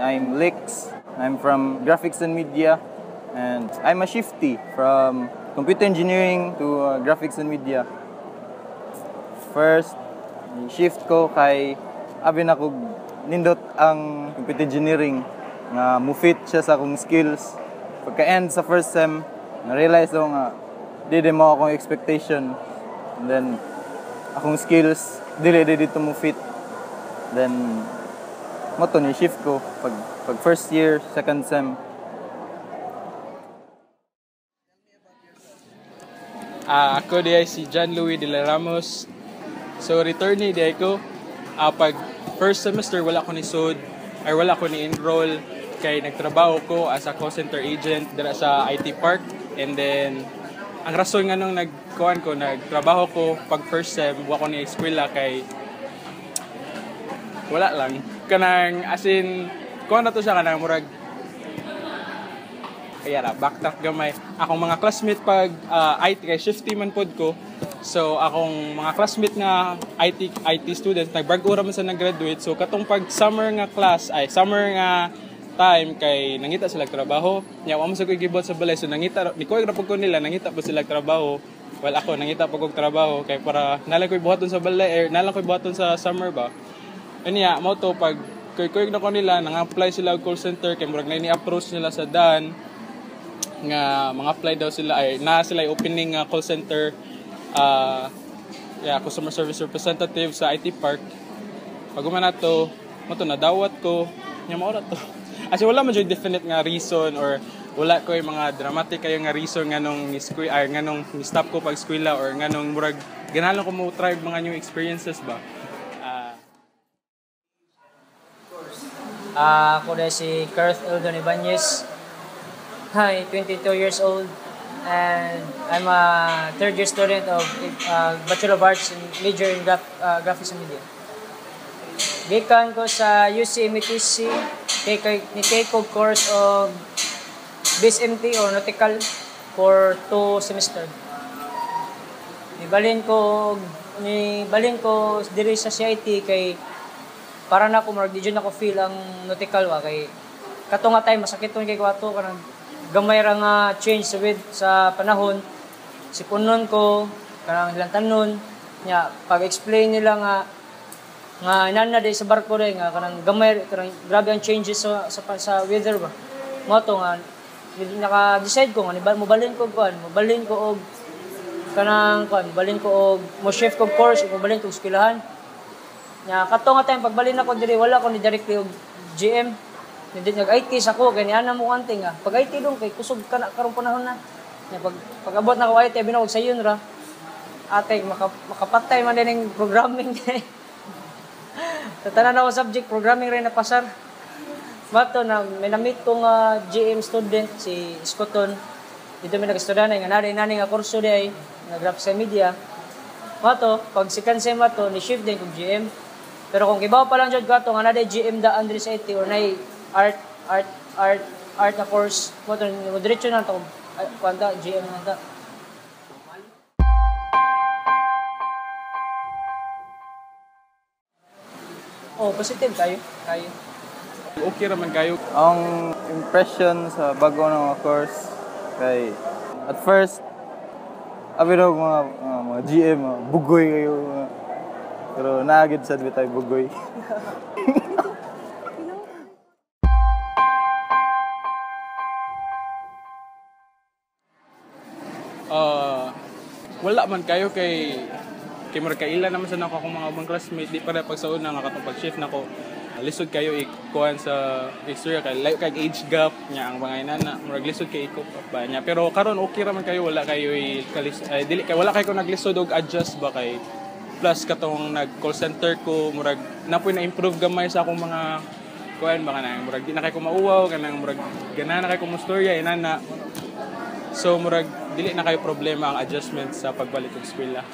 I'm Lix. I'm from Graphics and Media, and I'm a shifty from computer engineering to graphics and media. First, shift ko kay abi na ko nindot ang computer engineering nga mufit siya sa akong skills. Pagka-end sa first sem, na-realize ko nga di mo akong expectation. And then, akong skills, dili dito mufit. Then, mo to ni shift ko pag first year, second sem. Ako diay si John Louis de la Ramos. So returnee diay ko. Pag first semester wala ko ni sud ay wala ko ni enroll kay nagtrabaho ko as a call center agent dira sa IT Park. And then ang rason nga nung nagtrabaho ko pag first sem wa ko ni eskwela kay wala lang kanang as in kuan na to siya kanang murag kaya ra backtrack gamay akong mga classmate pag IT kay shifty man pod ko. So akong mga classmate nga IT students nagbag-o ra man sa nag-graduate. So katong pag summer nga time kay nangita sila trabaho nya wa mo sa koy gibot sa balay. So nangita ni koy ra pud ko nila nangita pa sila trabaho. Well ako nangita pa kog trabaho kay para nalang koy buhaton sa balay nalang koy buhaton sa summer ba. Anya mo to pag koy na ko nila nang-apply sila og call center kay murag na ni-approach nila sa Dan nga mga apply daw sila ay na sila opening call center customer service representative sa IT Park. Pag man nato mo to nadawat ko nya mao ra to. Kasi wala man jud definite nga reason or wala ko yung mga dramatic kayo nga reason nganong ni stop ko pag eskwela or nganong murag ganahan ko mo try mga new experiences ba. Ako na si Kurt Eldon Ibanez. Hi, 22 years old, and I'm a third year student of Bachelor of Arts and major in graphics and media. Gikan ko sa UCMTC, take ko course of BSMT or Nautical for 2 semester. Nibalin ko diri sa CIT kay para na ako marag di jud ako feel ang nautical wa kay kato nga time masakiton kay kwato kanang gamay ra nga change sa panahon sipunon ko kanang lantanon nya pag explain nila nga inana day sa barko day nga kanang gamay kanang grabe ang changes sa weather ba mo to nga naka-decide ko nga mobalin ko og kanang mobalin ko og mo shift ko course mobalin ko eskwelahan. Nya kato nga time pagbalin ako diri wala ko ni directly og GM. Hindi nag-IT sa ko kay niana mo kanting nga. Pag IT dong kay kusog ka na karong panahon na. Nya pag abot na ko IT binawag sa yun ra. Ate makapatay man din ng programming. Tatanan ako subject programming rin na pasar. Mato na may na-meet ko nga GM student si Scotton. Dito may nag-estudyante nga nani nga kurso di nga graphics and media. Mato pag second sem mato ni shift din kog GM. Pero kung kibaw pa lang jud kato nga na GM daan diri sa IT or nay art na course mo to diretso na to kwanta GM na ta. Positive kayo. Okay raman kayo. Ang impression sa bago ng course kay at first abi daw mga GM bugoy kayo. Pero naagid sa tayo bugoy. Wala man kayo kay murag kaila naman sa nako akong mga ubang classmate di para pag sa una nga katong pag-shift nako lisod kayo ikuan sa history kay age gap nya ang mga inana murag lisod kay iko ba nya pero karon okay ra man kayo wala kayo dili kay wala kayo kung naglisod og adjust ba kay plus katong nag-call center ko murag napoy na improve gamay sa akong mga kuan baka na murag di na kay ko mauwaw kanang murag ganahan na kay ko mo storya inana so murag dili na kayo problema ang adjustment sa pagbalik og eskwela.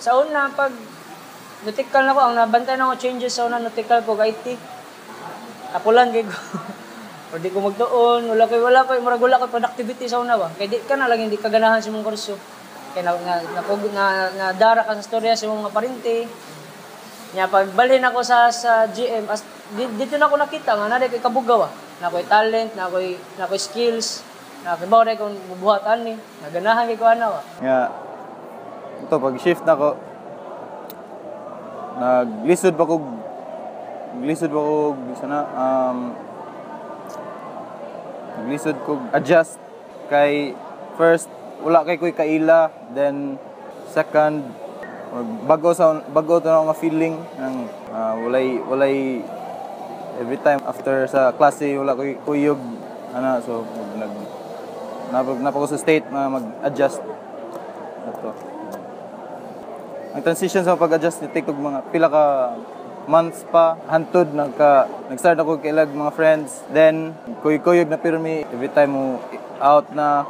Sa una pag nautical na ko ang nabantay na ko changes sa una nautical ko IT. Apulan kay ko. Or di ko magtuon wala kay murag wala kay productivity sa una ba. Kay di ka na lang hindi ka ganahan sa mong kurso. Kay na dara ka sa storya sa mga parinti. Nya pagbalhin ako sa GM as dito na ako nakita nga na kay kabugaw na ako'y talent, na ako'y skills, na kibaw na kung bubuhatan ni, naganahan kay ko ana. Nga, ito, pag shift na ko, naglisod pa ko, sana, naglisod ko, adjust, kay, first, wala kay ko'y kaila, then, second, bago to na nga feeling, ng, walay, every time after sa klase, wala ko'y kuyog, so, napako sa state na mag-adjust. Ito. Ang transition sa pag-adjust, take og mga pila ka months pa, hantod, nag-start ako kailag mga friends. Then, kuyog na pirmi, every time mo out na.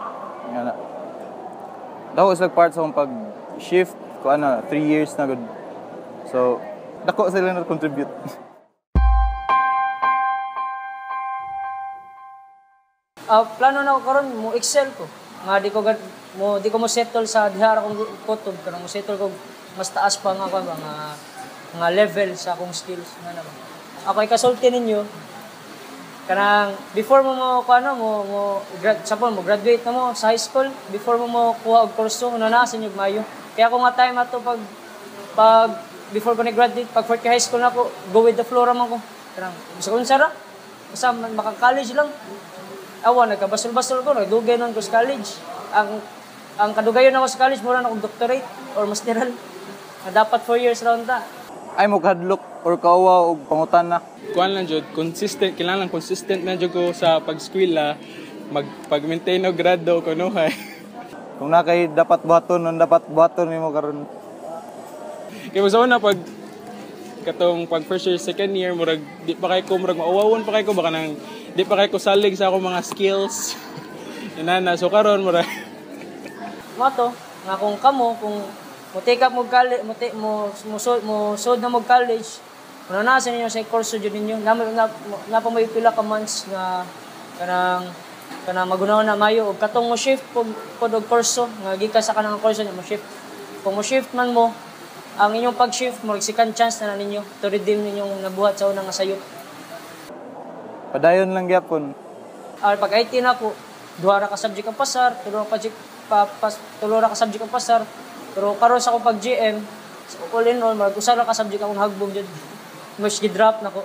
Dako is part sa akong pag-shift, ko 3 years na good. So, dako sila na-contribute. Plano na ko karon mo excel ko. Nga di ko mo settle sa dihara kong kutob kanang mo settle ko mas taas pa nga nga level sa akong skills nga naman. Ako ikasulti ninyo kanang before mo graduate na mo sa high school, before mo kuha og kurso na sa inyo mayo. Kaya ako nga time ato pag before ko ni-graduate, pag fourth year high school na ako, go with the flow raman ko. Kanang gusto ko sara. Basta maka-college lang. Awan, nagkabasol-basol ko, nagdugay nun ko sa college. Ang kadugayon ako sa college, mura na akong doctorate or masteral. Na dapat 4 years round ta. Ay mo kadlok or kauwa og pangutan na. Kuan lang jud, kailangan consistent na jud ko sa pag-eskwela, pag-maintain og grado ko no hay. Kung na kay dapat buhaton nimo karon. Kaya mo sa una pag first year, second year, murag di pa kay ko maawawon pa kay ko baka nang di pa kay ko salig sa akong mga skills. Inana so karon murag Mato, nga kung take up mo college, mo sud na mo college. Kuno na sa ninyo sa course jud ninyo. Na pa may pila ka months nga kanang magunaw na mayo og katong mo shift pod og kurso nga gikan sa kanang kurso mo shift. Kung mo shift man mo, ang inyong pag-shift mo second chance na ninyo to redeem ninyong nabuhat sa unang sayop. Padayon lang gyapon. Pag IT na ko, duha ra ka subject ang pasar, tulo ra ka subject ang pasar. Pero karon sa ko pag GM, all in all, usa ra ka subject akong hagbog jud. Mas gi-drop na ko.